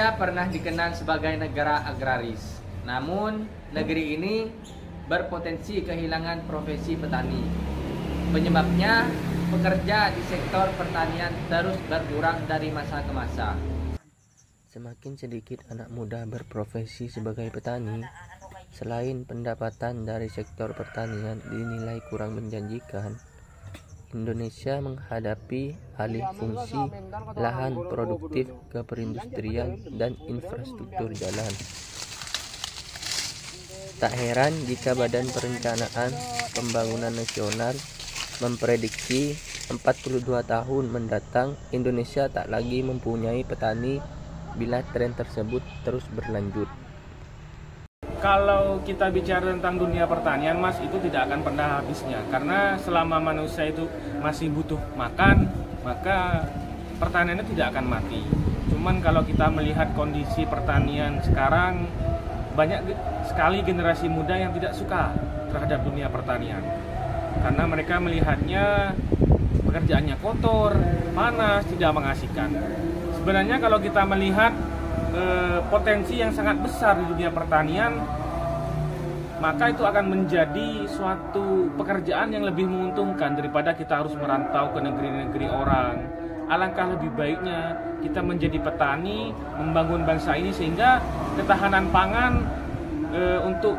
Indonesia pernah dikenal sebagai negara agraris. Namun, negeri ini berpotensi kehilangan profesi petani. Penyebabnya, pekerja di sektor pertanian terus berkurang dari masa ke masa. Semakin sedikit anak muda berprofesi sebagai petani. Selain pendapatan dari sektor pertanian dinilai kurang menjanjikan, Indonesia menghadapi alih fungsi lahan produktif ke perindustrian dan infrastruktur jalan. Tak heran jika Badan Perencanaan Pembangunan Nasional memprediksi 42 tahun mendatang Indonesia tak lagi mempunyai petani bila tren tersebut terus berlanjut. Kalau kita bicara tentang dunia pertanian, Mas, itu tidak akan pernah habisnya. Karena selama manusia itu masih butuh makan, maka pertaniannya tidak akan mati. Cuman kalau kita melihat kondisi pertanian sekarang, banyak sekali generasi muda yang tidak suka terhadap dunia pertanian. Karena mereka melihatnya pekerjaannya kotor, panas, tidak mengasihkan. Sebenarnya kalau kita melihat potensi yang sangat besar di dunia pertanian, maka itu akan menjadi suatu pekerjaan yang lebih menguntungkan daripada kita harus merantau ke negeri-negeri orang. Alangkah lebih baiknya kita menjadi petani, membangun bangsa ini sehingga ketahanan pangan untuk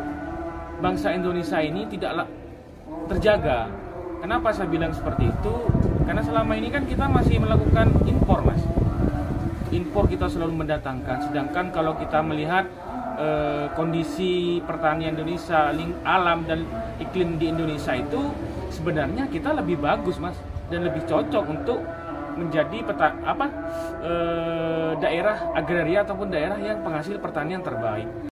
bangsa Indonesia ini tidaklah terjaga. Kenapa saya bilang seperti itu? Karena selama ini kan kita masih melakukan impor, Mas. Impor kita selalu mendatangkan, sedangkan kalau kita melihat kondisi pertanian Indonesia, alam dan iklim di Indonesia itu sebenarnya kita lebih bagus, Mas, dan lebih cocok untuk menjadi daerah agraria ataupun daerah yang penghasil pertanian terbaik.